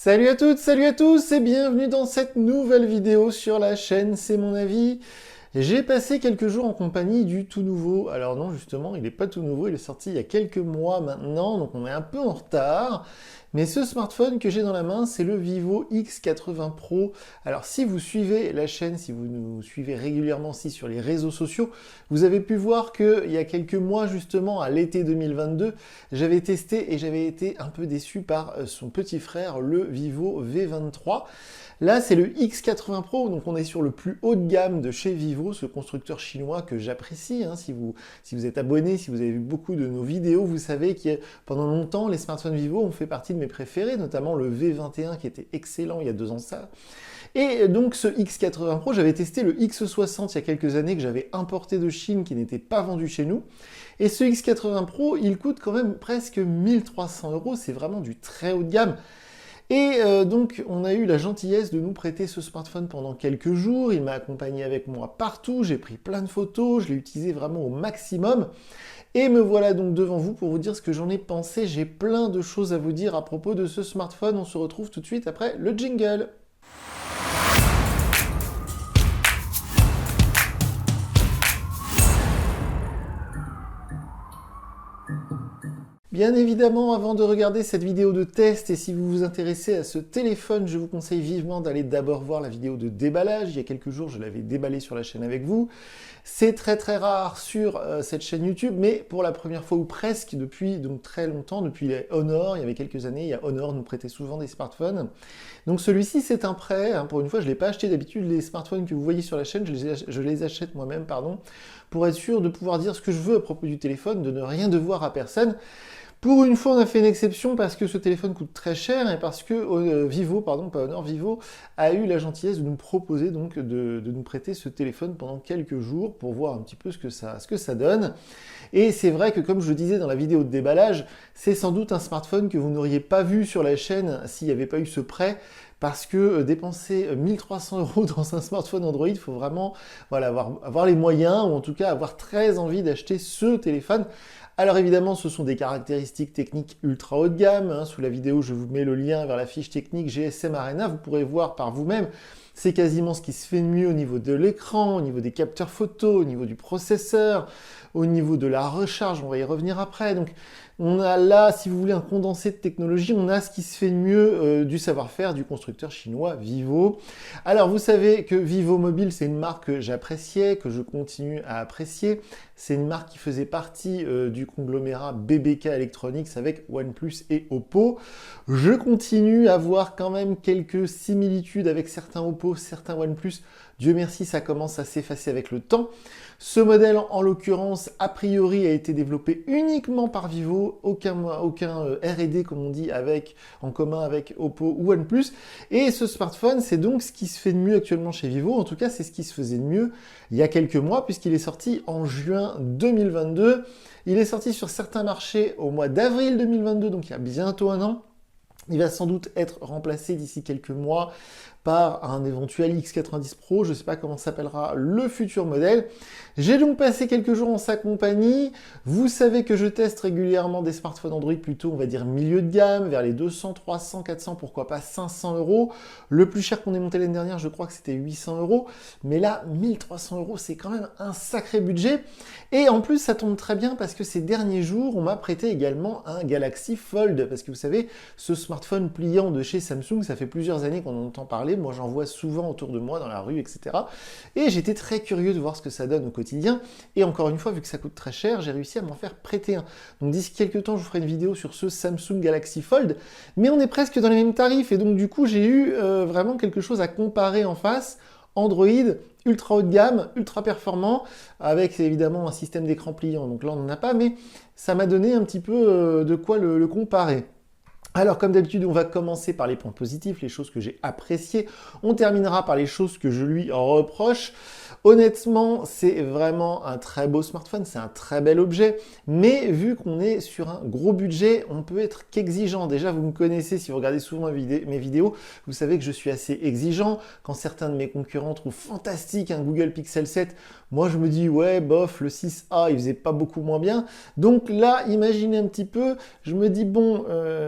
Salut à toutes, salut à tous et bienvenue dans cette nouvelle vidéo sur la chaîne C'est mon avis. J'ai passé quelques jours en compagnie du tout nouveau. Alors non, justement, il n'est pas tout nouveau, il est sorti il y a quelques mois maintenant, donc on est un peu en retard. Mais ce smartphone que j'ai dans la main, c'est le Vivo X80 Pro. Alors si vous suivez la chaîne, si vous nous suivez régulièrement aussi sur les réseaux sociaux, vous avez pu voir qu'il y a quelques mois, justement, à l'été 2022, j'avais testé et j'avais été un peu déçu par son petit frère, le Vivo V23. Là, c'est le X80 Pro, donc on est sur le plus haut de gamme de chez Vivo, ce constructeur chinois que j'apprécie. Si vous êtes abonné, si vous avez vu beaucoup de nos vidéos, vous savez que pendant longtemps, les smartphones Vivo ont fait partie de mes préférés, notamment le V21 qui était excellent il y a 2 ans de ça. Et donc ce X80 Pro, j'avais testé le X60 il y a quelques années que j'avais importé de Chine qui n'était pas vendu chez nous. Et ce X80 Pro, il coûte quand même presque 1300 €, c'est vraiment du très haut de gamme. Et donc, on a eu la gentillesse de nous prêter ce smartphone pendant quelques jours. Il m'a accompagné avec moi partout. J'ai pris plein de photos. Je l'ai utilisé vraiment au maximum. Et me voilà donc devant vous pour vous dire ce que j'en ai pensé. J'ai plein de choses à vous dire à propos de ce smartphone. On se retrouve tout de suite après le jingle. Bien évidemment, avant de regarder cette vidéo de test, et si vous vous intéressez à ce téléphone, je vous conseille vivement d'aller d'abord voir la vidéo de déballage. Il y a quelques jours, je l'avais déballé sur la chaîne avec vous. C'est très rare sur cette chaîne YouTube, mais pour la première fois ou presque depuis donc très longtemps, depuis les Honor, il y avait quelques années, il y a Honor nous prêtait souvent des smartphones. Donc celui-ci, c'est un prêt. Pour une fois, je ne l'ai pas acheté. D'habitude, les smartphones que vous voyez sur la chaîne, je les achète moi-même, pour être sûr de pouvoir dire ce que je veux à propos du téléphone, de ne rien devoir à personne. Pour une fois, on a fait une exception parce que ce téléphone coûte très cher et parce que Vivo, pardon, pas Honor, Vivo a eu la gentillesse de nous proposer donc de nous prêter ce téléphone pendant quelques jours pour voir un petit peu ce que ça donne. Et c'est vrai que comme je le disais dans la vidéo de déballage, c'est sans doute un smartphone que vous n'auriez pas vu sur la chaîne s'il n'y avait pas eu ce prêt. Parce que dépenser 1300 € dans un smartphone Android, il faut vraiment avoir les moyens, ou en tout cas avoir très envie d'acheter ce téléphone. Alors évidemment, ce sont des caractéristiques techniques ultra haut de gamme. Sous la vidéo, je vous mets le lien vers la fiche technique GSM Arena. Vous pourrez voir par vous-même. C'est quasiment ce qui se fait de mieux au niveau de l'écran, au niveau des capteurs photo, au niveau du processeur, au niveau de la recharge. On va y revenir après. Donc, on a là, si vous voulez, un condensé de technologie. On a ce qui se fait de mieux du savoir-faire du constructeur chinois Vivo. Alors, vous savez que Vivo Mobile, c'est une marque que j'appréciais, que je continue à apprécier. C'est une marque qui faisait partie du conglomérat BBK Electronics avec OnePlus et Oppo. Je continue à voir quand même quelques similitudes avec certains Oppo, certains OnePlus. Dieu merci, ça commence à s'effacer avec le temps. Ce modèle, en l'occurrence, a priori, a été développé uniquement par Vivo, aucun R&D, comme on dit, en commun avec Oppo ou OnePlus. Et ce smartphone, c'est donc ce qui se fait de mieux actuellement chez Vivo. En tout cas, c'est ce qui se faisait de mieux il y a quelques mois, puisqu'il est sorti en juin 2022. Il est sorti sur certains marchés au mois d'avril 2022, donc il y a bientôt 1 an. Il va sans doute être remplacé d'ici quelques mois par un éventuel X90 Pro, je ne sais pas comment s'appellera le futur modèle. J'ai donc passé quelques jours en sa compagnie. Vous savez que je teste régulièrement des smartphones Android plutôt, on va dire, milieu de gamme, vers les 200, 300, 400, pourquoi pas 500 €. Le plus cher qu'on ait monté l'année dernière, je crois que c'était 800 €. Mais là, 1300 €, c'est quand même un sacré budget. Et en plus, ça tombe très bien parce que ces derniers jours, on m'a prêté également un Galaxy Fold. Parce que vous savez, ce smartphone pliant de chez Samsung, ça fait plusieurs années qu'on en entend parler. Moi, j'en vois souvent autour de moi, dans la rue, etc. Et j'étais très curieux de voir ce que ça donne au quotidien. Et encore une fois, vu que ça coûte très cher, j'ai réussi à m'en faire prêter un. Donc d'ici quelques temps, je vous ferai une vidéo sur ce Samsung Galaxy Fold. Mais on est presque dans les mêmes tarifs. Et donc du coup, j'ai eu vraiment quelque chose à comparer en face. Android, ultra haut de gamme, ultra performant, avec évidemment un système d'écran pliant. Donc là, on n'en a pas, mais ça m'a donné un petit peu de quoi le comparer. Alors, comme d'habitude, on va commencer par les points positifs, les choses que j'ai appréciées. On terminera par les choses que je lui reproche. Honnêtement, c'est vraiment un très beau smartphone, c'est un très bel objet, mais vu qu'on est sur un gros budget, on peut être qu'exigeant. Déjà, vous me connaissez, si vous regardez souvent mes vidéos, vous savez que je suis assez exigeant. Quand certains de mes concurrents trouvent fantastique un Google Pixel 7, moi je me dis, ouais, bof, le 6A, il faisait pas beaucoup moins bien. Donc là, imaginez un petit peu, je me dis, bon,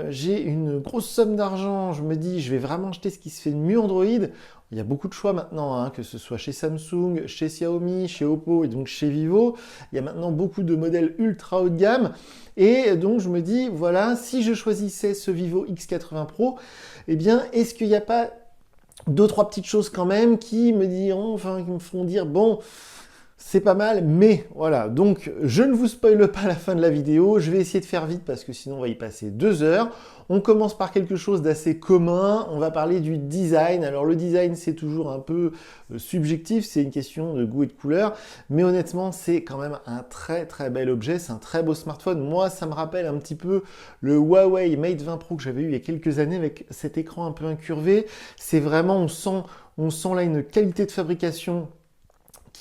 j'ai j'ai une grosse somme d'argent, je me dis je vais vraiment acheter ce qui se fait de mieux Android. Il y a beaucoup de choix maintenant, hein, que ce soit chez Samsung, chez Xiaomi, chez Oppo et donc chez Vivo. Il y a maintenant beaucoup de modèles ultra haut de gamme. Et donc je me dis, voilà, si je choisissais ce Vivo X80 Pro, eh bien, est-ce qu'il n'y a pas deux, trois petites choses quand même qui me diront, enfin, qui me font dire, bon, c'est pas mal, mais voilà. Donc, je ne vous spoile pas la fin de la vidéo. Je vais essayer de faire vite parce que sinon, on va y passer 2 heures. On commence par quelque chose d'assez commun. On va parler du design. Alors, le design, c'est toujours un peu subjectif. C'est une question de goût et de couleur. Mais honnêtement, c'est quand même un très, très bel objet. C'est un très beau smartphone. Moi, ça me rappelle un petit peu le Huawei Mate 20 Pro que j'avais eu il y a quelques années avec cet écran un peu incurvé. C'est vraiment, on sent là une qualité de fabrication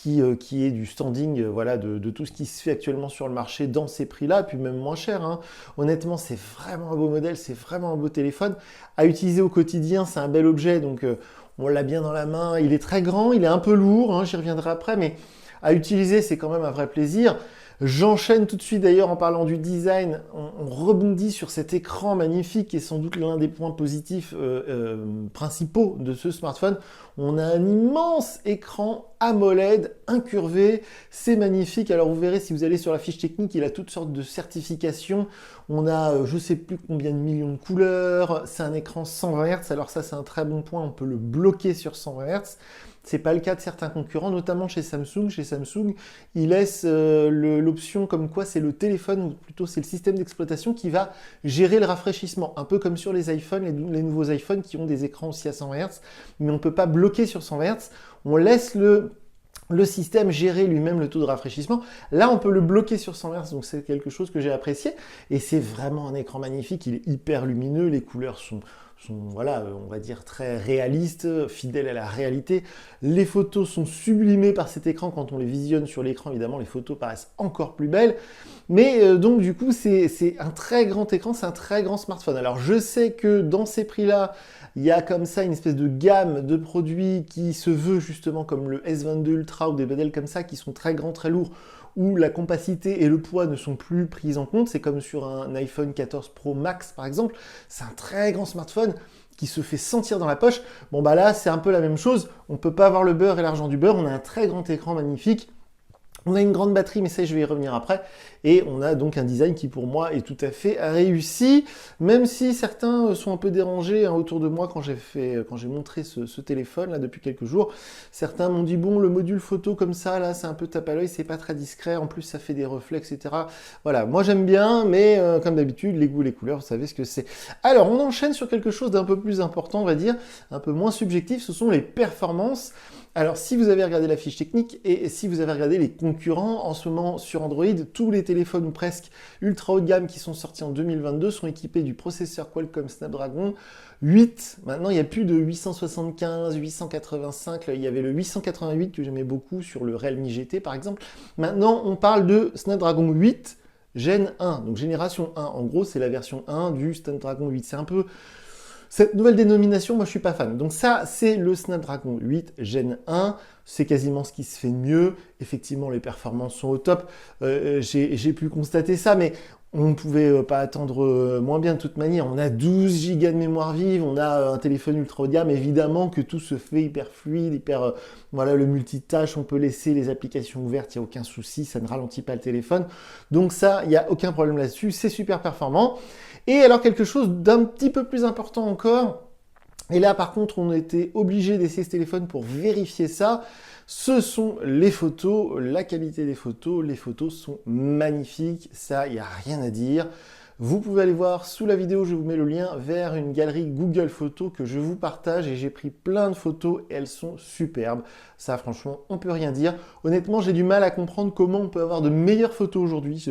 qui est du standing voilà, de tout ce qui se fait actuellement sur le marché dans ces prix-là, puis même moins cher, hein. Honnêtement, c'est vraiment un beau modèle, c'est vraiment un beau téléphone. À utiliser au quotidien, c'est un bel objet, donc on l'a bien dans la main. Il est très grand, il est un peu lourd, hein, j'y reviendrai après, mais à utiliser, c'est quand même un vrai plaisir. J'enchaîne tout de suite d'ailleurs en parlant du design, on rebondit sur cet écran magnifique qui est sans doute l'un des points positifs principaux de ce smartphone. On a un immense écran AMOLED incurvé, c'est magnifique. Alors vous verrez si vous allez sur la fiche technique, il a toutes sortes de certifications. On a je sais plus combien de millions de couleurs, c'est un écran 120 Hz, alors ça c'est un très bon point, on peut le bloquer sur 120 Hz. C'est pas le cas de certains concurrents, notamment chez Samsung. Chez Samsung, ils laissent l'option comme quoi c'est le téléphone, ou plutôt c'est le système d'exploitation qui va gérer le rafraîchissement. Un peu comme sur les iPhones, les nouveaux iPhones qui ont des écrans aussi à 120 Hz, mais on ne peut pas bloquer sur 120 Hz. On laisse le système gérer lui-même le taux de rafraîchissement. Là, on peut le bloquer sur 100 Hz, donc c'est quelque chose que j'ai apprécié. Et c'est vraiment un écran magnifique, il est hyper lumineux, les couleurs sont voilà, on va dire très réalistes, fidèles à la réalité. Les photos sont sublimées par cet écran. Quand on les visionne sur l'écran, évidemment, les photos paraissent encore plus belles. Mais donc, du coup, c'est un très grand écran, c'est un très grand smartphone. Alors, je sais que dans ces prix-là, il y a comme ça une espèce de gamme de produits qui se veut justement comme le S22 Ultra ou des modèles comme ça qui sont très grands, très lourds, où la compacité et le poids ne sont plus pris en compte. C'est comme sur un iPhone 14 Pro Max par exemple. C'est un très grand smartphone qui se fait sentir dans la poche. Bon bah là c'est un peu la même chose. On ne peut pas avoir le beurre et l'argent du beurre. On a un très grand écran magnifique. On a une grande batterie, mais ça, je vais y revenir après. Et on a donc un design qui, pour moi, est tout à fait réussi. Même si certains sont un peu dérangés hein, autour de moi quand j'ai montré ce téléphone, là, depuis quelques jours. Certains m'ont dit, bon, le module photo comme ça, là, c'est un peu tape à l'œil, c'est pas très discret. En plus, ça fait des reflets, etc. Voilà, moi, j'aime bien, mais comme d'habitude, les goûts, les couleurs, vous savez ce que c'est. Alors, on enchaîne sur quelque chose d'un peu plus important, on va dire, un peu moins subjectif. Ce sont les performances. Alors, si vous avez regardé la fiche technique et si vous avez regardé les concurrents, en ce moment sur Android, tous les téléphones ou presque ultra haut de gamme qui sont sortis en 2022 sont équipés du processeur Qualcomm Snapdragon 8. Maintenant, il n'y a plus de 875, 885. Là, il y avait le 888 que j'aimais beaucoup sur le Realme GT par exemple. Maintenant, on parle de Snapdragon 8 Gen 1, donc génération 1. En gros, c'est la version 1 du Snapdragon 8. C'est un peu... Cette nouvelle dénomination, moi je suis pas fan. Donc ça, c'est le Snapdragon 8 Gen 1. C'est quasiment ce qui se fait de mieux. Effectivement, les performances sont au top. J'ai pu constater ça, mais on ne pouvait pas attendre moins bien de toute manière. On a 12 Go de mémoire vive, on a un téléphone ultra haut de gamme. Évidemment que tout se fait hyper fluide, hyper... voilà, le multitâche, on peut laisser les applications ouvertes, il n'y a aucun souci, ça ne ralentit pas le téléphone. Donc ça, il n'y a aucun problème là-dessus, c'est super performant. Et alors quelque chose d'un petit peu plus important encore, et là par contre on était obligé d'essayer ce téléphone pour vérifier ça, ce sont les photos, la qualité des photos. Les photos sont magnifiques, ça il n'y a rien à dire. Vous pouvez aller voir sous la vidéo, je vous mets le lien vers une galerie Google Photos que je vous partage et j'ai pris plein de photos et elles sont superbes. Ça franchement, on peut rien dire. Honnêtement, j'ai du mal à comprendre comment on peut avoir de meilleures photos aujourd'hui.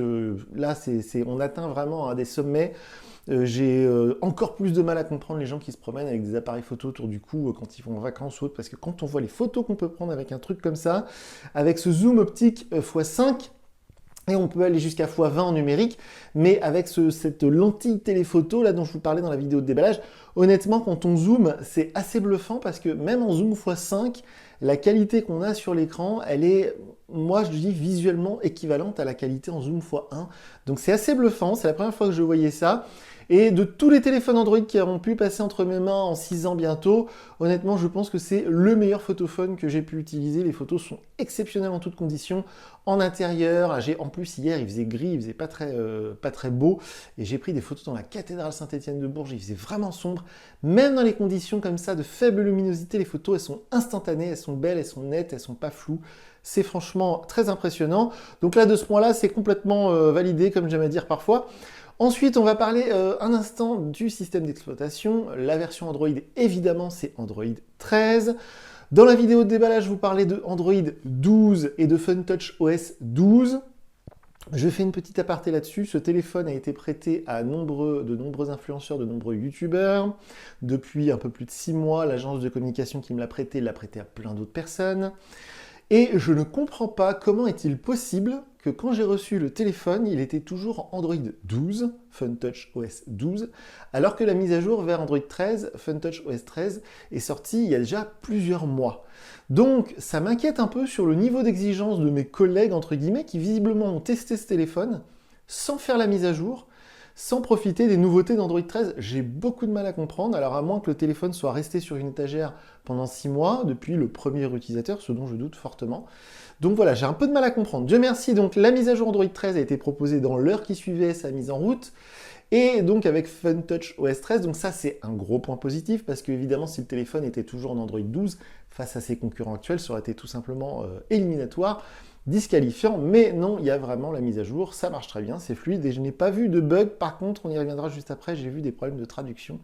Là, on atteint vraiment des sommets. J'ai encore plus de mal à comprendre les gens qui se promènent avec des appareils photo autour du cou quand ils vont en vacances ou autre, parce que quand on voit les photos qu'on peut prendre avec un truc comme ça, avec ce zoom optique x5, et on peut aller jusqu'à x20 en numérique, mais avec cette lentille téléphoto là dont je vous parlais dans la vidéo de déballage, honnêtement quand on zoome, c'est assez bluffant parce que même en zoom x5, la qualité qu'on a sur l'écran, elle est, moi je dis visuellement équivalente à la qualité en zoom x1. Donc c'est assez bluffant, c'est la première fois que je voyais ça. Et de tous les téléphones Android qui ont pu passer entre mes mains en 6 ans bientôt, honnêtement, je pense que c'est le meilleur photophone que j'ai pu utiliser. Les photos sont exceptionnelles en toutes conditions. En intérieur, en plus hier, il faisait gris, il faisait pas très beau. Et j'ai pris des photos dans la cathédrale Saint-Étienne de Bourges, il faisait vraiment sombre. Même dans les conditions comme ça de faible luminosité, les photos, elles sont instantanées, elles sont belles, elles sont nettes, elles sont pas floues. C'est franchement très impressionnant. Donc là, de ce point-là, c'est complètement validé, comme j'aime à dire parfois. Ensuite, on va parler un instant du système d'exploitation. La version Android, évidemment, c'est Android 13. Dans la vidéo de déballage, je vous parlais de Android 12 et de FunTouch OS 12. Je fais une petite aparté là-dessus. Ce téléphone a été prêté à de nombreux influenceurs, de nombreux youtubeurs. Depuis un peu plus de 6 mois, l'agence de communication qui me l'a prêté à plein d'autres personnes. Et je ne comprends pas comment est-il possible que quand j'ai reçu le téléphone, il était toujours en Android 12, FunTouch OS 12, alors que la mise à jour vers Android 13, FunTouch OS 13, est sortie il y a déjà plusieurs mois. Donc ça m'inquiète un peu sur le niveau d'exigence de mes collègues, entre guillemets, qui visiblement ont testé ce téléphone sans faire la mise à jour, sans profiter des nouveautés d'Android 13. J'ai beaucoup de mal à comprendre, alors à moins que le téléphone soit resté sur une étagère pendant 6 mois, depuis le premier utilisateur, ce dont je doute fortement. Donc voilà, j'ai un peu de mal à comprendre. Dieu merci, donc la mise à jour Android 13 a été proposée dans l'heure qui suivait sa mise en route, et donc avec FunTouch OS 13, donc ça c'est un gros point positif, parce que évidemment si le téléphone était toujours en Android 12, face à ses concurrents actuels, ça aurait été tout simplement éliminatoire, disqualifiant, mais non, il y a vraiment la mise à jour, ça marche très bien, c'est fluide, et je n'ai pas vu de bug. Par contre, on y reviendra juste après, j'ai vu des problèmes de traduction.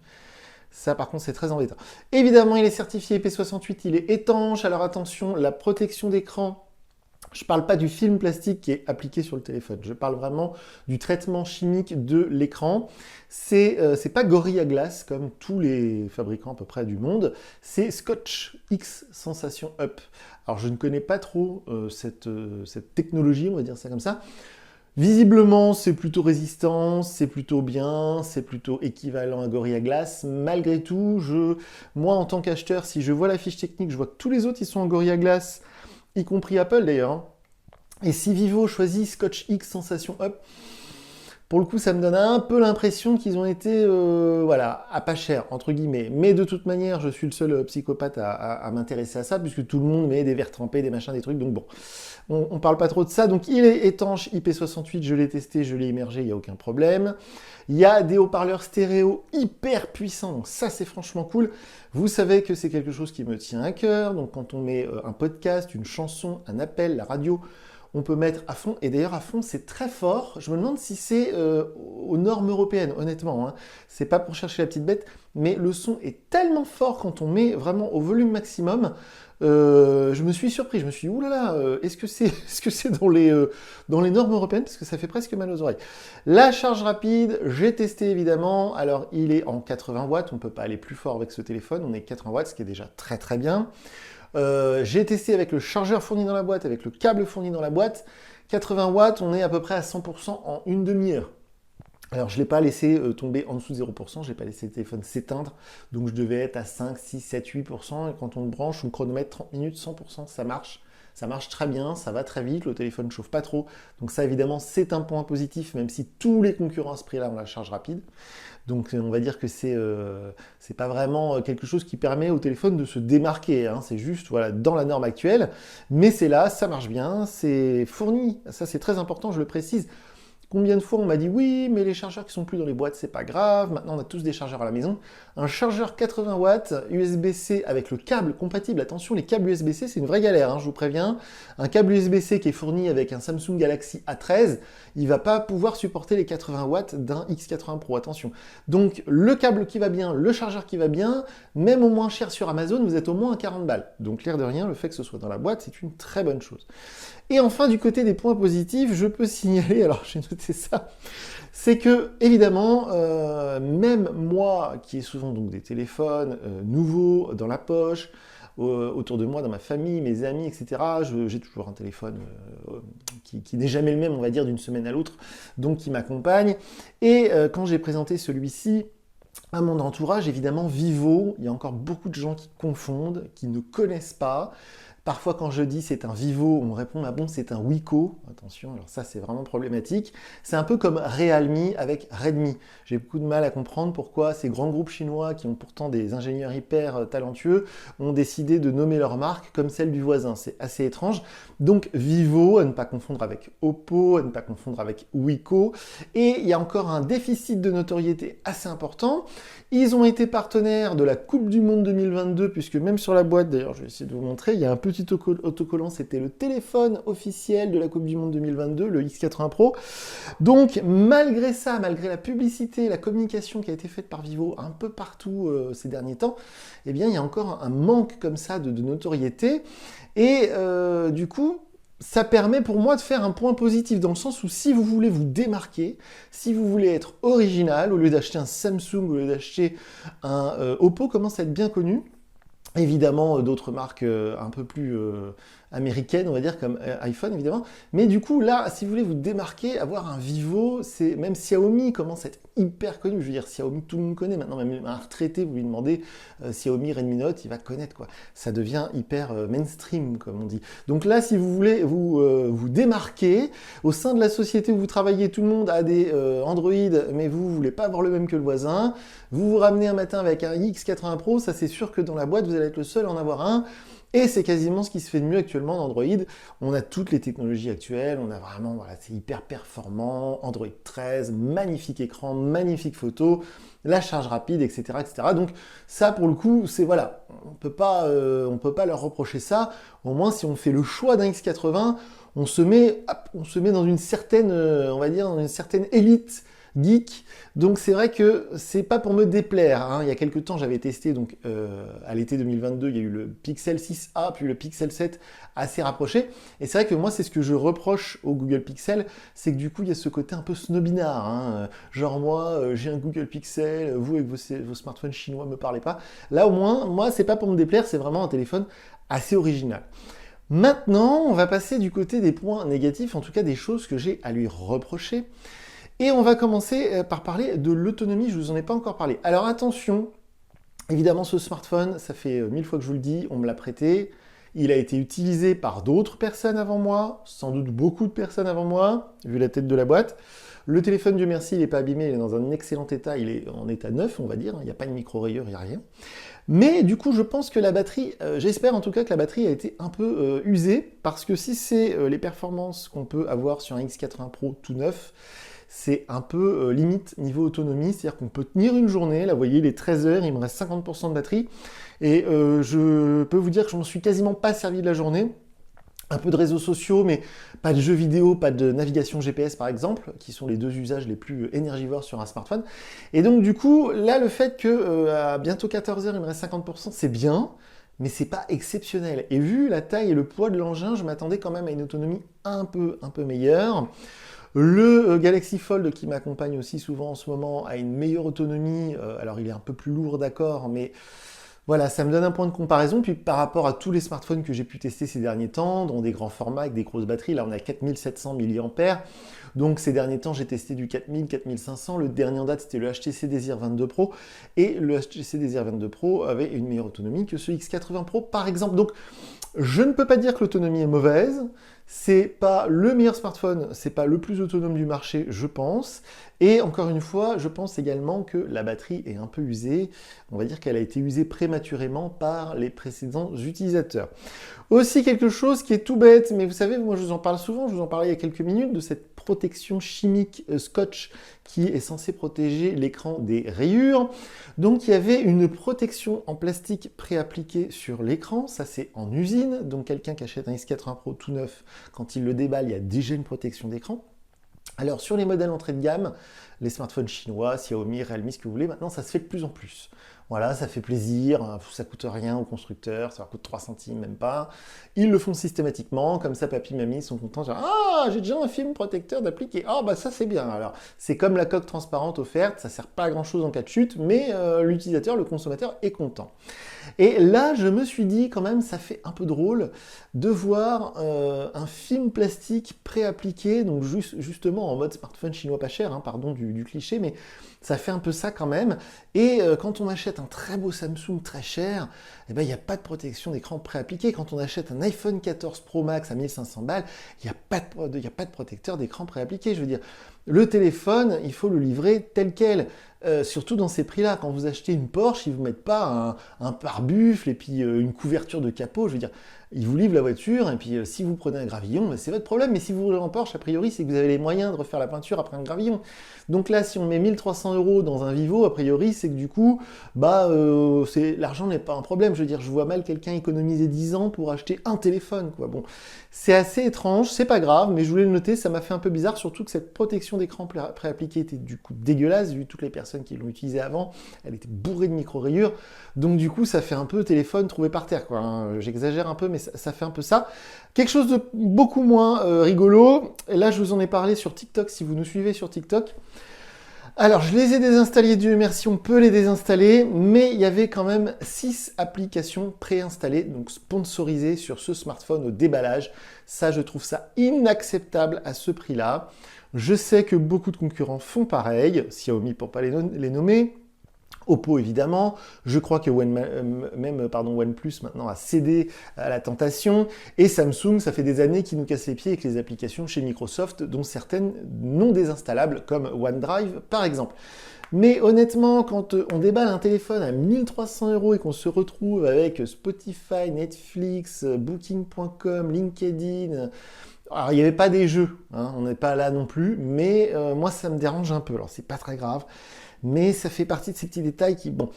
Ça, par contre, c'est très embêtant. Évidemment, il est certifié IP68, il est étanche, alors attention, la protection d'écran, je ne parle pas du film plastique qui est appliqué sur le téléphone, je parle vraiment du traitement chimique de l'écran. C'est pas Gorilla Glass comme tous les fabricants à peu près du monde, c'est Scotch X Sensation Up. Alors je ne connais pas trop cette technologie, on va dire ça comme ça. Visiblement, c'est plutôt résistant, c'est plutôt bien, c'est plutôt équivalent à Gorilla Glass. Malgré tout, moi en tant qu'acheteur, si je vois la fiche technique, je vois que tous les autres ils sont en Gorilla Glass, y compris Apple d'ailleurs, hein. Et si Vivo choisit Scotch X Sensation Up, pour le coup, ça me donne un peu l'impression qu'ils ont été, voilà, à pas cher, entre guillemets. Mais de toute manière, je suis le seul psychopathe à m'intéresser à ça, puisque tout le monde met des verres trempés, des machins, des trucs, donc bon, on parle pas trop de ça. Donc il est étanche IP68, je l'ai testé, je l'ai immergé, il n'y a aucun problème. Il y a des haut-parleurs stéréo hyper puissants, donc ça c'est franchement cool. Vous savez que c'est quelque chose qui me tient à cœur, donc quand on met un podcast, une chanson, un appel, la radio, on peut mettre à fond, et d'ailleurs à fond c'est très fort. Je me demande si c'est aux normes européennes, honnêtement, hein. C'est pas pour chercher la petite bête, mais le son est tellement fort quand on met vraiment au volume maximum. Je me suis surpris, je me suis dit, oulala, est-ce que c'est dans les normes européennes, parce que ça fait presque mal aux oreilles. La charge rapide, j'ai testé évidemment, alors il est en 80 watts, on ne peut pas aller plus fort avec ce téléphone, on est 80 watts, ce qui est déjà très très bien. J'ai testé avec le chargeur fourni dans la boîte, avec le câble fourni dans la boîte. 80 watts, on est à peu près à 100% en une demi-heure. Alors je ne l'ai pas laissé tomber en dessous de 0%, je n'ai pas laissé le téléphone s'éteindre, donc je devais être à 5, 6, 7, 8%, et quand on le branche, on chronomètre 30 minutes, 100%, ça marche très bien, ça va très vite, le téléphone ne chauffe pas trop, donc ça évidemment c'est un point positif, même si tous les concurrents à ce prix-là ont la charge rapide. Donc on va dire que c'est pas vraiment quelque chose qui permet au téléphone de se démarquer, hein. C'est juste voilà, dans la norme actuelle, mais c'est là, ça marche bien, c'est fourni, ça c'est très important, je le précise. Combien de fois on m'a dit oui, mais les chargeurs qui sont plus dans les boîtes, c'est pas grave, maintenant on a tous des chargeurs à la maison. Un chargeur 80 watts, USB-C avec le câble compatible, attention, les câbles USB-C c'est une vraie galère, hein, je vous préviens. Un câble USB-C qui est fourni avec un Samsung Galaxy A13, il va pas pouvoir supporter les 80 watts d'un X80 Pro, attention. Donc le câble qui va bien, le chargeur qui va bien, même au moins cher sur Amazon, vous êtes au moins à 40 balles. Donc l'air de rien, le fait que ce soit dans la boîte, c'est une très bonne chose. Et enfin, du côté des points positifs, je peux signaler, alors j'ai noté ça, c'est que, évidemment, même moi, qui ai souvent donc des téléphones nouveaux dans la poche, autour de moi, dans ma famille, mes amis, etc., j'ai toujours un téléphone qui n'est jamais le même, on va dire, d'une semaine à l'autre, donc qui m'accompagne. Et quand j'ai présenté celui-ci à mon entourage, évidemment, Vivo, il y a encore beaucoup de gens qui confondent, qui ne connaissent pas, Parfois, quand je dis c'est un Vivo, on me répond, ah bon, c'est un Wiko. Attention, alors ça, c'est vraiment problématique. C'est un peu comme Realme avec Redmi. J'ai beaucoup de mal à comprendre pourquoi ces grands groupes chinois, qui ont pourtant des ingénieurs hyper talentueux, ont décidé de nommer leur marque comme celle du voisin. C'est assez étrange. Donc, Vivo, à ne pas confondre avec Oppo, à ne pas confondre avec Wiko. Et il y a encore un déficit de notoriété assez important. Ils ont été partenaires de la Coupe du Monde 2022, puisque même sur la boîte, d'ailleurs, je vais essayer de vous montrer, il y a un petit autocollant, c'était le téléphone officiel de la Coupe du Monde 2022, le X80 Pro. Donc, malgré ça, malgré la publicité, la communication qui a été faite par Vivo un peu partout ces derniers temps, eh bien, il y a encore un manque comme ça de notoriété. Et du coup, ça permet pour moi de faire un point positif, dans le sens où si vous voulez vous démarquer, si vous voulez être original, au lieu d'acheter un Samsung, au lieu d'acheter un Oppo commence à être bien connu. Évidemment, d'autres marques un peu plus américaines, on va dire, comme iPhone, évidemment. Mais du coup, là, si vous voulez vous démarquer, avoir un Vivo, c'est même Xiaomi commence à être hyper connu. Je veux dire, Xiaomi, tout le monde connaît. Maintenant, même un retraité, vous lui demandez Xiaomi Redmi Note, il va connaître, quoi. Ça devient hyper mainstream, comme on dit. Donc là, si vous voulez vous démarquer, au sein de la société où vous travaillez, tout le monde a des Android, mais vous voulez pas avoir le même que le voisin. Vous vous ramenez un matin avec un X80 Pro, ça c'est sûr que dans la boîte, vous allez être le seul à en avoir un. Et c'est quasiment ce qui se fait de mieux actuellement en Android. On a toutes les technologies actuelles, on a vraiment, voilà, c'est hyper performant. Android 13, magnifique écran, magnifique photo, la charge rapide, etc., etc. Donc ça, pour le coup, c'est voilà, on peut pas leur reprocher ça. Au moins, si on fait le choix d'un X80, on se met dans une certaine, on va dire, dans une certaine élite geek. Donc c'est vrai que c'est pas pour me déplaire, hein. Il y a quelques temps j'avais testé, donc à l'été 2022 il y a eu le Pixel 6a puis le Pixel 7 assez rapproché, et c'est vrai que moi c'est ce que je reproche au Google Pixel, c'est que du coup il y a ce côté un peu snobinard, hein. Genre moi j'ai un Google Pixel, vous avec vos smartphones chinois me parlez pas. Là au moins moi c'est pas pour me déplaire, c'est vraiment un téléphone assez original. Maintenant on va passer du côté des points négatifs, en tout cas des choses que j'ai à lui reprocher. Et on va commencer par parler de l'autonomie, je ne vous en ai pas encore parlé. Alors attention, évidemment ce smartphone, ça fait 1000 fois que je vous le dis, on me l'a prêté. Il a été utilisé par d'autres personnes avant moi, sans doute beaucoup de personnes avant moi, vu la tête de la boîte. Le téléphone, Dieu merci, il n'est pas abîmé, il est dans un excellent état, il est en état neuf, on va dire, il n'y a pas de micro-rayure, il n'y a rien. Mais du coup, je pense que la batterie, j'espère en tout cas que la batterie a été un peu usée, parce que si c'est les performances qu'on peut avoir sur un X80 Pro tout neuf, c'est un peu limite niveau autonomie, c'est-à-dire qu'on peut tenir une journée, là vous voyez il est 13h, il me reste 50% de batterie, et je peux vous dire que je m'en suis quasiment pas servi de la journée. Un peu de réseaux sociaux, mais pas de jeux vidéo, pas de navigation GPS par exemple, qui sont les deux usages les plus énergivores sur un smartphone. Et donc du coup, là le fait que à bientôt 14h il me reste 50%, c'est bien, mais c'est pas exceptionnel. Et vu la taille et le poids de l'engin, je m'attendais quand même à une autonomie un peu meilleure. Le Galaxy Fold qui m'accompagne aussi souvent en ce moment a une meilleure autonomie, alors il est un peu plus lourd d'accord, mais voilà, ça me donne un point de comparaison, puis par rapport à tous les smartphones que j'ai pu tester ces derniers temps, dont des grands formats avec des grosses batteries, là on a 4700 mAh, donc ces derniers temps j'ai testé du 4000, 4500, le dernier en date c'était le HTC Desire 22 Pro, et le HTC Desire 22 Pro avait une meilleure autonomie que ce X80 Pro par exemple, donc je ne peux pas dire que l'autonomie est mauvaise, c'est pas le meilleur smartphone, c'est pas le plus autonome du marché, je pense. Et encore une fois, je pense également que la batterie est un peu usée. On va dire qu'elle a été usée prématurément par les précédents utilisateurs. Aussi quelque chose qui est tout bête, mais vous savez, moi je vous en parle souvent, je vous en parlais il y a quelques minutes, de cette protection chimique Scotch qui est censée protéger l'écran des rayures. Donc il y avait une protection en plastique préappliquée sur l'écran, ça c'est en usine, donc quelqu'un qui achète un X80 Pro tout neuf, quand il le déballe, il y a déjà une protection d'écran. Alors sur les modèles entrée de gamme, les smartphones chinois, Xiaomi, Realme, ce que vous voulez, maintenant ça se fait de plus en plus. Voilà, ça fait plaisir, ça coûte rien au constructeur, ça leur coûte 3 centimes, même pas. Ils le font systématiquement, comme ça papy, mamie sont contents, genre, ah, j'ai déjà un film protecteur d'appliquer, ah bah ça c'est bien. Alors c'est comme la coque transparente offerte, ça sert pas à grand chose en cas de chute, mais l'utilisateur, le consommateur est content. Et là, je me suis dit, quand même, ça fait un peu drôle de voir un film plastique préappliqué, donc justement en mode smartphone chinois pas cher, hein, pardon du du cliché, mais ça fait un peu ça quand même. Et quand on achète un très beau Samsung très cher, eh ben, il n'y a pas de protection d'écran préappliquée. Quand on achète un iPhone 14 Pro Max à 1500 balles, il n'y a pas de protecteur d'écran préappliqué. Je veux dire, le téléphone, il faut le livrer tel quel. Surtout dans ces prix-là, quand vous achetez une Porsche, ils ne vous mettent pas un pare-buffle et puis une couverture de capot. Je veux dire, ils vous livrent la voiture et puis si vous prenez un gravillon, ben, c'est votre problème. Mais si vous roulez en Porsche, a priori, c'est que vous avez les moyens de refaire la peinture après un gravillon. Donc là, si on met 1300 € dans un Vivo, a priori, c'est que du coup, l'argent n'est pas un problème. Je veux dire, je vois mal quelqu'un économiser 10 ans pour acheter un téléphone, quoi. Bon, c'est assez étrange, c'est pas grave, mais je voulais le noter, ça m'a fait un peu bizarre, surtout que cette protection d'écran préappliquée était du coup dégueulasse, vu toutes les personnes qui l'ont utilisée avant, elle était bourrée de micro-rayures, donc du coup, ça fait un peu téléphone trouvé par terre, quoi. Hein. J'exagère un peu, mais ça fait un peu ça. Quelque chose de beaucoup moins rigolo, et là, je vous en ai parlé sur TikTok, si vous nous suivez sur TikTok. Alors, je les ai désinstallés, Dieu merci, on peut les désinstaller, mais il y avait quand même 6 applications préinstallées, donc sponsorisées sur ce smartphone au déballage. Ça, je trouve ça inacceptable à ce prix-là. Je sais que beaucoup de concurrents font pareil, Xiaomi pour pas les nommer, Oppo évidemment, je crois que OnePlus maintenant a cédé à la tentation, et Samsung, ça fait des années qu'il nous casse les pieds avec les applications chez Microsoft, dont certaines non désinstallables, comme OneDrive par exemple. Mais honnêtement, quand on déballe un téléphone à 1300 € et qu'on se retrouve avec Spotify, Netflix, Booking.com, LinkedIn... Alors, il n'y avait pas des jeux, hein, on n'est pas là non plus, mais moi, ça me dérange un peu. Alors, c'est pas très grave, mais ça fait partie de ces petits détails qui... Bon.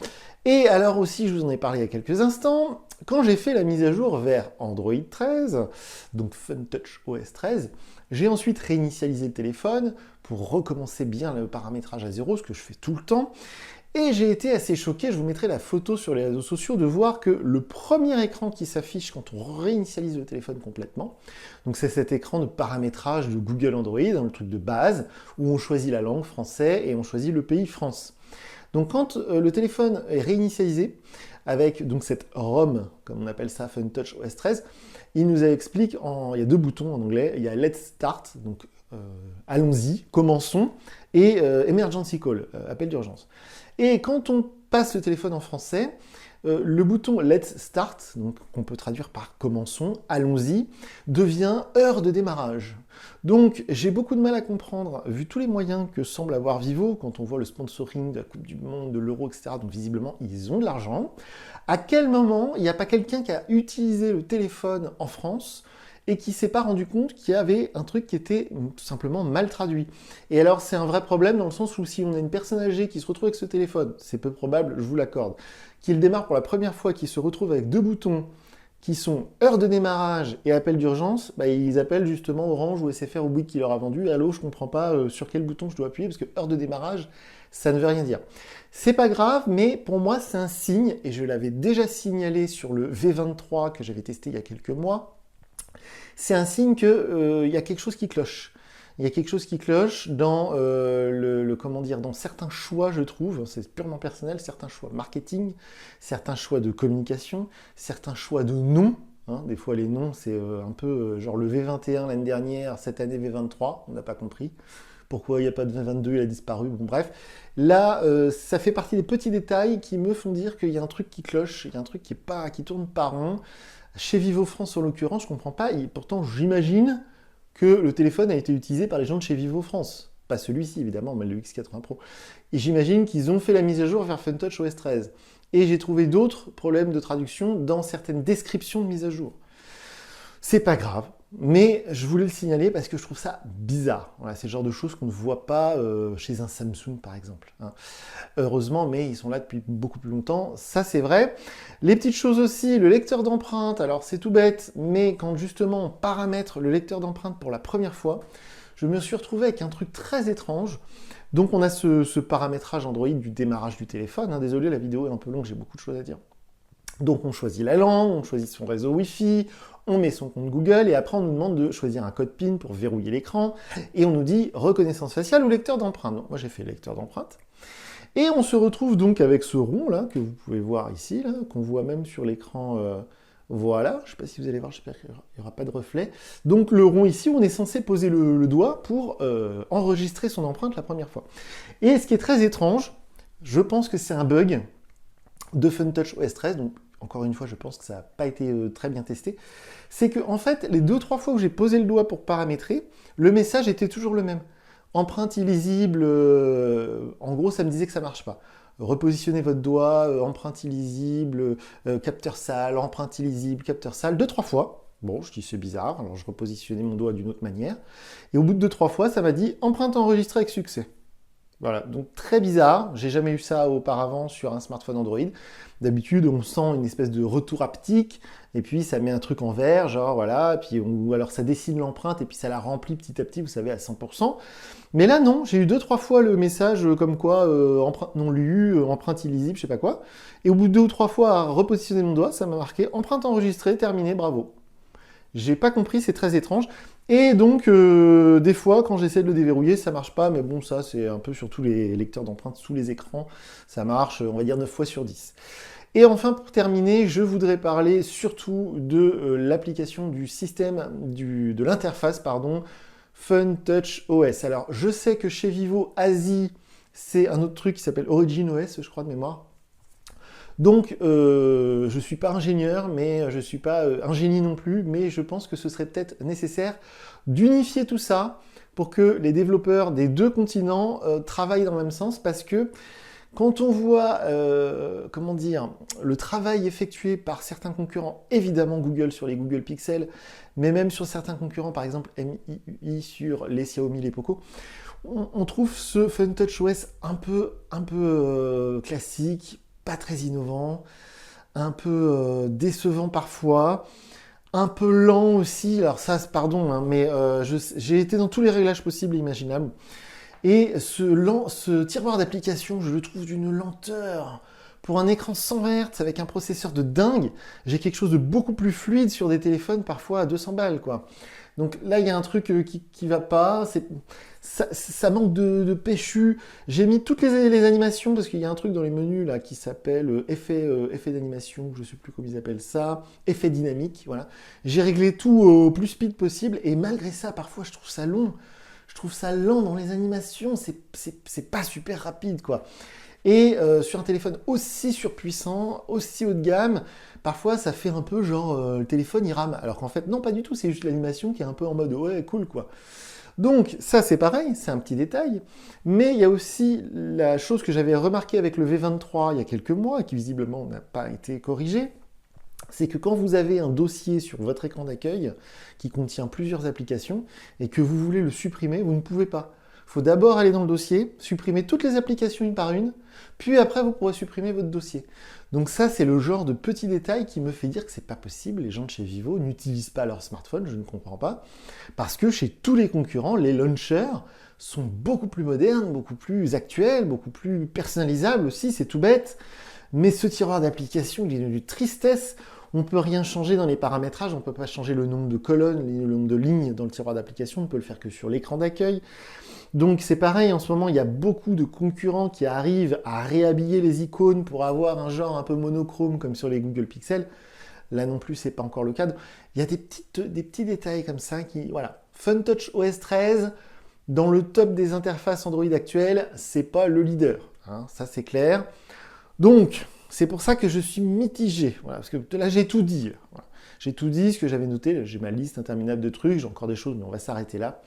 Et alors aussi, je vous en ai parlé il y a quelques instants, quand j'ai fait la mise à jour vers Android 13, donc FunTouch OS 13, j'ai ensuite réinitialisé le téléphone pour recommencer bien le paramétrage à zéro, ce que je fais tout le temps. Et j'ai été assez choqué, je vous mettrai la photo sur les réseaux sociaux, de voir que le premier écran qui s'affiche quand on réinitialise le téléphone complètement, donc c'est cet écran de paramétrage de Google Android, le truc de base, où on choisit la langue français et on choisit le pays France. Donc quand le téléphone est réinitialisé, avec donc cette ROM, comme on appelle ça, FunTouch OS 13, il nous explique, il y a 2 boutons en anglais, il y a Let's Start, donc allons-y, commençons, et Emergency Call, appel d'urgence. Et quand on passe le téléphone en français, le bouton Let's Start, donc qu'on peut traduire par commençons, allons-y, devient heure de démarrage. Donc j'ai beaucoup de mal à comprendre, vu tous les moyens que semble avoir Vivo, quand on voit le sponsoring de la Coupe du Monde, de l'Euro, etc., donc visiblement ils ont de l'argent, à quel moment il n'y a pas quelqu'un qui a utilisé le téléphone en France et qui s'est pas rendu compte qu'il y avait un truc qui était tout simplement mal traduit. Et alors c'est un vrai problème dans le sens où si on a une personne âgée qui se retrouve avec ce téléphone, c'est peu probable, je vous l'accorde, qu'il démarre pour la première fois, qu'il se retrouve avec 2 boutons qui sont heure de démarrage et appel d'urgence, bah, ils appellent justement Orange ou SFR ou Bouygues qui leur a vendu. Allô, je comprends pas sur quel bouton je dois appuyer parce que heure de démarrage, ça ne veut rien dire. C'est pas grave, mais pour moi c'est un signe, et je l'avais déjà signalé sur le V23 que j'avais testé il y a quelques mois, c'est un signe qu'il y a quelque chose qui cloche. Il y a quelque chose qui cloche dans dans certains choix, je trouve, c'est purement personnel, certains choix marketing, certains choix de communication, certains choix de noms. Hein, des fois, les noms, c'est un peu genre le V21 l'année dernière, cette année V23, on n'a pas compris. Pourquoi il n'y a pas de V22, il a disparu, bon bref. Là, ça fait partie des petits détails qui me font dire qu'il y a un truc qui cloche, il y a un truc qui tourne pas rond. Chez Vivo France, en l'occurrence, je ne comprends pas, et pourtant j'imagine que le téléphone a été utilisé par les gens de chez Vivo France. Pas celui-ci, évidemment, mais le X80 Pro. Et j'imagine qu'ils ont fait la mise à jour vers FunTouch OS 13. Et j'ai trouvé d'autres problèmes de traduction dans certaines descriptions de mise à jour. C'est pas grave, mais je voulais le signaler parce que je trouve ça bizarre. Voilà, c'est le genre de choses qu'on ne voit pas chez un Samsung, par exemple. Hein. Heureusement, mais ils sont là depuis beaucoup plus longtemps, ça c'est vrai. Les petites choses aussi, le lecteur d'empreintes, alors c'est tout bête, mais quand justement on paramètre le lecteur d'empreintes pour la première fois, je me suis retrouvé avec un truc très étrange. Donc on a ce paramétrage Android du démarrage du téléphone. Hein. Désolé, la vidéo est un peu longue, j'ai beaucoup de choses à dire. Donc on choisit la langue, on choisit son réseau Wi-Fi, on met son compte Google et après on nous demande de choisir un code PIN pour verrouiller l'écran et on nous dit reconnaissance faciale ou lecteur d'empreintes. Donc moi j'ai fait lecteur d'empreintes. Et on se retrouve donc avec ce rond là que vous pouvez voir ici, là, qu'on voit même sur l'écran Voilà, je ne sais pas si vous allez voir, j'espère qu'il n'y aura pas de reflet. Donc le rond ici, on est censé poser le doigt pour enregistrer son empreinte la première fois. Et ce qui est très étrange, je pense que c'est un bug de FunTouch OS 13, donc encore une fois, je pense que ça n'a pas été très bien testé, c'est que en fait, les 2-3 fois où j'ai posé le doigt pour paramétrer, le message était toujours le même. Empreinte illisible, en gros, ça me disait que ça ne marche pas. Repositionnez votre doigt, empreinte illisible, capteur sale, empreinte illisible, capteur sale, 2-3 fois. Bon, je dis c'est bizarre, alors je repositionnais mon doigt d'une autre manière. Et au bout de 2-3 fois, ça m'a dit empreinte enregistrée avec succès. Voilà, donc très bizarre, j'ai jamais eu ça auparavant sur un smartphone Android. D'habitude, on sent une espèce de retour haptique, et puis ça met un truc en vert, genre voilà, puis ou alors ça dessine l'empreinte, et puis ça la remplit petit à petit, vous savez, à 100%. Mais là, non, j'ai eu 2-3 fois le message comme quoi, empreinte non lue, empreinte illisible, je sais pas quoi. Et au bout de 2 ou 3 fois à repositionner mon doigt, ça m'a marqué empreinte enregistrée, terminé, bravo. J'ai pas compris, c'est très étrange. Et donc, des fois, quand j'essaie de le déverrouiller, ça marche pas, mais bon, ça, c'est un peu sur tous les lecteurs d'empreintes sous les écrans. Ça marche, on va dire 9 fois sur 10. Et enfin, pour terminer, je voudrais parler surtout de l'application du système, de l'interface, pardon, FunTouch OS. Alors, je sais que chez Vivo Asie, c'est un autre truc qui s'appelle Origin OS, je crois, de mémoire. Donc, je ne suis pas ingénieur, mais je ne suis pas un génie non plus, mais je pense que ce serait peut-être nécessaire d'unifier tout ça pour que les développeurs des deux continents travaillent dans le même sens, parce que quand on voit, comment dire, le travail effectué par certains concurrents, évidemment Google sur les Google Pixel, mais même sur certains concurrents, par exemple MIUI sur les Xiaomi, les Poco, on trouve ce FunTouch OS un peu classique, pas très innovant, un peu décevant parfois, un peu lent aussi. Alors ça, pardon, hein, mais j'ai été dans tous les réglages possibles et imaginables. Et ce tiroir d'application, je le trouve d'une lenteur. Pour un écran 100 Hz avec un processeur de dingue, j'ai quelque chose de beaucoup plus fluide sur des téléphones parfois à 200 balles, quoi. Donc là, il y a un truc qui va pas, ça manque de péchu. J'ai mis toutes les animations, parce qu'il y a un truc dans les menus là qui s'appelle effet d'animation, je ne sais plus comment ils appellent ça, effet dynamique, voilà. J'ai réglé tout au plus speed possible, et malgré ça, parfois, je trouve ça long. Je trouve ça lent dans les animations, c'est pas super rapide, quoi. Et sur un téléphone aussi surpuissant, aussi haut de gamme, parfois ça fait un peu genre le téléphone il rame. Alors qu'en fait, non, pas du tout, c'est juste l'animation qui est un peu en mode ouais, cool quoi. Donc ça c'est pareil, c'est un petit détail. Mais il y a aussi la chose que j'avais remarqué avec le V23 il y a quelques mois, et qui visiblement n'a pas été corrigée, c'est que quand vous avez un dossier sur votre écran d'accueil qui contient plusieurs applications et que vous voulez le supprimer, vous ne pouvez pas. Il faut d'abord aller dans le dossier, supprimer toutes les applications une par une, puis après vous pourrez supprimer votre dossier. Donc ça, c'est le genre de petit détail qui me fait dire que c'est pas possible. Les gens de chez Vivo n'utilisent pas leur smartphone, je ne comprends pas, parce que chez tous les concurrents, les launchers sont beaucoup plus modernes, beaucoup plus actuels, beaucoup plus personnalisables aussi, c'est tout bête. Mais ce tiroir d'application, il est d'une tristesse. On ne peut rien changer dans les paramétrages, on ne peut pas changer le nombre de colonnes, le nombre de lignes dans le tiroir d'application, on ne peut le faire que sur l'écran d'accueil. Donc c'est pareil, en ce moment, il y a beaucoup de concurrents qui arrivent à réhabiller les icônes pour avoir un genre un peu monochrome comme sur les Google Pixel. Là non plus, c'est pas encore le cas. Il y a des petits détails comme ça qui... Voilà. FunTouch OS 13, dans le top des interfaces Android actuelles, c'est pas le leader. Hein, ça, c'est clair. Donc, c'est pour ça que je suis mitigé. Voilà, parce que là, j'ai tout dit. Voilà. J'ai tout dit, ce que j'avais noté. J'ai ma liste interminable de trucs. J'ai encore des choses, mais on va s'arrêter là.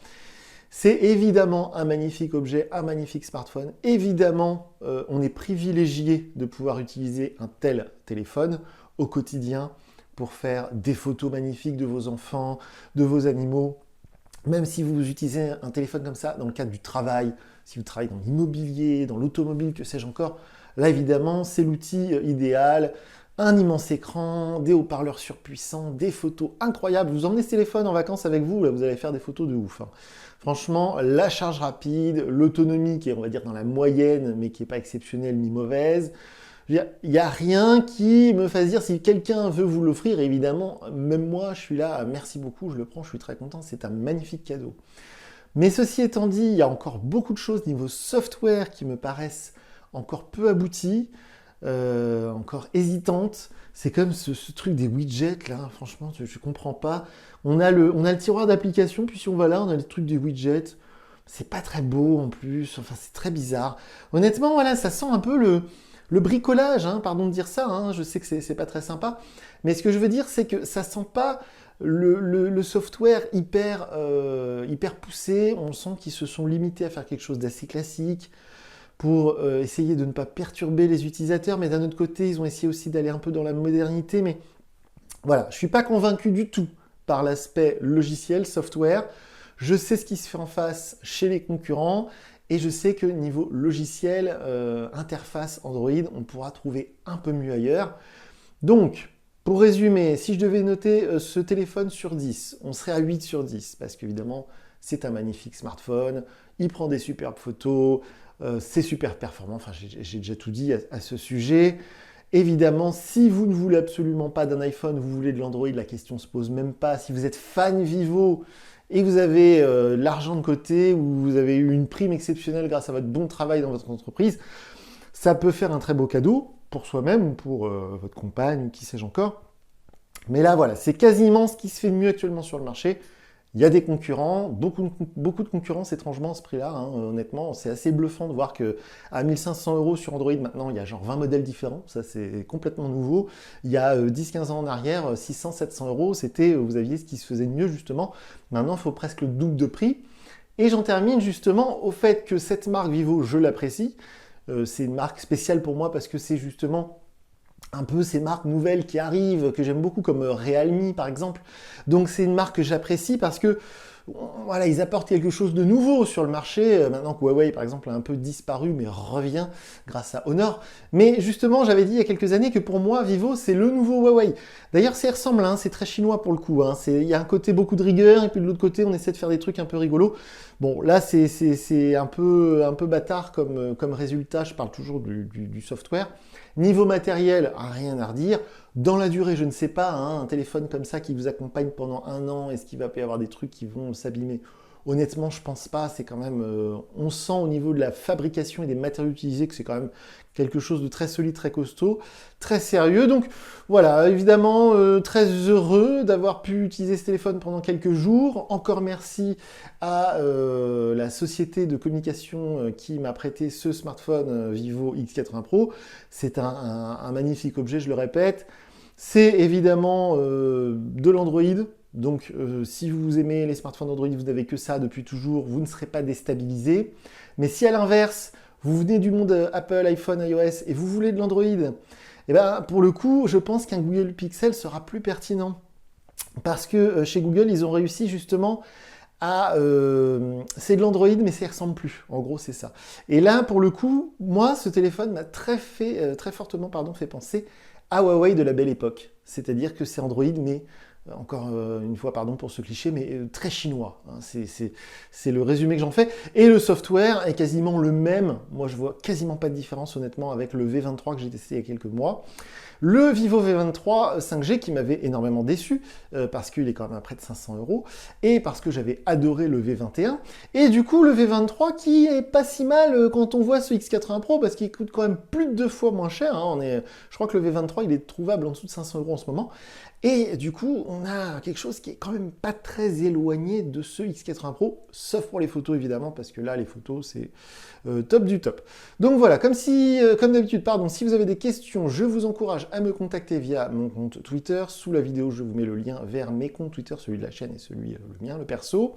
C'est évidemment un magnifique objet, un magnifique smartphone. Évidemment, on est privilégié de pouvoir utiliser un tel téléphone au quotidien pour faire des photos magnifiques de vos enfants, de vos animaux. Même si vous utilisez un téléphone comme ça dans le cadre du travail, si vous travaillez dans l'immobilier, dans l'automobile, que sais-je encore, là évidemment, c'est l'outil idéal. Un immense écran, des haut-parleurs surpuissants, des photos incroyables. Vous emmenez ce téléphone en vacances avec vous, là, vous allez faire des photos de ouf. Hein. Franchement, la charge rapide, l'autonomie qui est, on va dire, dans la moyenne, mais qui n'est pas exceptionnelle ni mauvaise. Il n'y a rien qui me fasse dire si quelqu'un veut vous l'offrir, évidemment, même moi, je suis là, merci beaucoup, je le prends, je suis très content, c'est un magnifique cadeau. Mais ceci étant dit, il y a encore beaucoup de choses niveau software qui me paraissent encore peu abouties. encore hésitante. C'est comme ce truc des widgets, là, franchement, je comprends pas. On a le tiroir d'application, puis si on va là, on a le truc des widgets. C'est pas très beau en plus, enfin c'est très bizarre. Honnêtement, voilà, ça sent un peu le bricolage, hein, pardon de dire ça, hein, je sais que c'est pas très sympa, mais ce que je veux dire, c'est que ça sent pas le software hyper poussé. On sent qu'ils se sont limités à faire quelque chose d'assez classique pour essayer de ne pas perturber les utilisateurs, mais d'un autre côté, ils ont essayé aussi d'aller un peu dans la modernité, mais voilà, je suis pas convaincu du tout par l'aspect logiciel, software. Je sais ce qui se fait en face chez les concurrents et je sais que niveau logiciel, interface Android, on pourra trouver un peu mieux ailleurs. Donc, pour résumer, si je devais noter ce téléphone sur 10, on serait à 8 sur 10 parce qu'évidemment, c'est un magnifique smartphone, il prend des superbes photos, c'est super performant, enfin j'ai déjà tout dit à ce sujet. Évidemment, si vous ne voulez absolument pas d'un iPhone, vous voulez de l'Android, la question ne se pose même pas. Si vous êtes fan Vivo et que vous avez l'argent de côté ou vous avez eu une prime exceptionnelle grâce à votre bon travail dans votre entreprise, ça peut faire un très beau cadeau pour soi-même ou pour votre compagne ou qui sais-je encore. Mais là, voilà, c'est quasiment ce qui se fait de mieux actuellement sur le marché. Il y a des concurrents, beaucoup de concurrence étrangement à ce prix-là, hein, honnêtement. C'est assez bluffant de voir qu'à 1500 € sur Android, maintenant, il y a genre 20 modèles différents. Ça, c'est complètement nouveau. Il y a 10-15 ans en arrière, 600-700 €, c'était, vous aviez ce qui se faisait de mieux, justement. Maintenant, il faut presque le double de prix. Et j'en termine justement au fait que cette marque Vivo, je l'apprécie. C'est une marque spéciale pour moi parce que c'est justement un peu ces marques nouvelles qui arrivent, que j'aime beaucoup, comme Realme par exemple. Donc c'est une marque que j'apprécie parce que voilà, ils apportent quelque chose de nouveau sur le marché. Maintenant que Huawei par exemple a un peu disparu mais revient grâce à Honor. Mais justement, j'avais dit il y a quelques années que pour moi Vivo c'est le nouveau Huawei. D'ailleurs c'est ressemblant, hein, c'est très chinois pour le coup. Hein. Il y a un côté beaucoup de rigueur et puis de l'autre côté on essaie de faire des trucs un peu rigolos. Bon là c'est un peu bâtard comme résultat, je parle toujours du software. Niveau matériel, rien à redire. Dans la durée, je ne sais pas, hein, un téléphone comme ça qui vous accompagne pendant un an, est-ce qu'il va y avoir des trucs qui vont s'abîmer? Honnêtement, je pense pas. C'est quand même, on sent au niveau de la fabrication et des matériaux utilisés que c'est quand même quelque chose de très solide, très costaud, très sérieux. Donc voilà, évidemment, très heureux d'avoir pu utiliser ce téléphone pendant quelques jours. Encore merci à la société de communication qui m'a prêté ce smartphone Vivo X80 Pro. C'est un magnifique objet, je le répète. C'est évidemment de l'Android. Donc, si vous aimez les smartphones Android, vous n'avez que ça depuis toujours, vous ne serez pas déstabilisé. Mais si à l'inverse, vous venez du monde Apple, iPhone, iOS et vous voulez de l'Android, eh ben, pour le coup, je pense qu'un Google Pixel sera plus pertinent. Parce que chez Google, ils ont réussi justement à... c'est de l'Android, mais ça ne ressemble plus. En gros, c'est ça. Et là, pour le coup, moi, ce téléphone m'a très fortement fait penser à Huawei de la belle époque. C'est-à-dire que c'est Android, mais... Encore une fois, pardon pour ce cliché, mais très chinois. Hein. C'est le résumé que j'en fais. Et le software est quasiment le même. Moi, je vois quasiment pas de différence, honnêtement, avec le V23 que j'ai testé il y a quelques mois. Le Vivo V23 5G qui m'avait énormément déçu, parce qu'il est quand même à près de 500 €, et parce que j'avais adoré le V21. Et du coup, le V23 qui est pas si mal quand on voit ce X80 Pro, parce qu'il coûte quand même plus de 2 fois moins cher. Hein. Je crois que le V23, il est trouvable en dessous de 500 € en ce moment. Et du coup, on a quelque chose qui est quand même pas très éloigné de ce X80 Pro, sauf pour les photos évidemment, parce que là, les photos, c'est top du top. Donc voilà, comme d'habitude, si vous avez des questions, je vous encourage à me contacter via mon compte Twitter. Sous la vidéo, je vous mets le lien vers mes comptes Twitter, celui de la chaîne et celui le mien, le perso.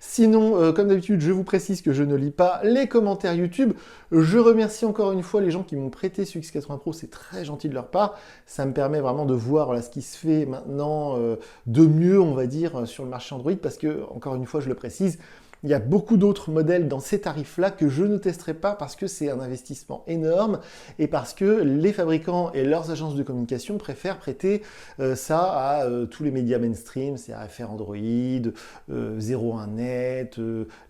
Sinon, comme d'habitude, je vous précise que je ne lis pas les commentaires YouTube. Je remercie encore une fois les gens qui m'ont prêté ce X80 Pro, c'est très gentil de leur part. Ça me permet vraiment de voir ce qui se fait maintenant de mieux, on va dire, sur le marché Android, parce que, encore une fois, je le précise, il y a beaucoup d'autres modèles dans ces tarifs-là que je ne testerai pas parce que c'est un investissement énorme et parce que les fabricants et leurs agences de communication préfèrent prêter ça à tous les médias mainstream, c'est AFR Android, 01net,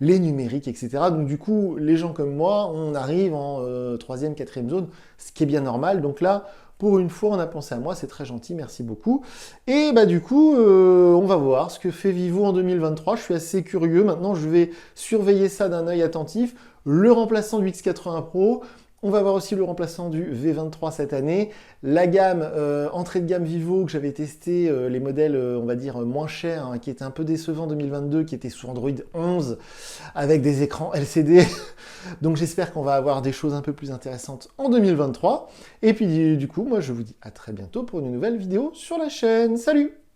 les numériques, etc. Donc du coup, les gens comme moi, on arrive en 3e, 4e zone, ce qui est bien normal. Donc là, pour une fois, on a pensé à moi, c'est très gentil, merci beaucoup. Et bah du coup, on va voir ce que fait Vivo en 2023. Je suis assez curieux. Maintenant, je vais surveiller ça d'un œil attentif. Le remplaçant du X80 Pro On va voir aussi le remplaçant du V23 cette année. La gamme entrée de gamme Vivo que j'avais testé, les modèles on va dire moins chers, hein, qui étaient un peu décevants en 2022, qui étaient sous Android 11 avec des écrans LCD. Donc j'espère qu'on va avoir des choses un peu plus intéressantes en 2023. Et puis du coup, moi je vous dis à très bientôt pour une nouvelle vidéo sur la chaîne. Salut!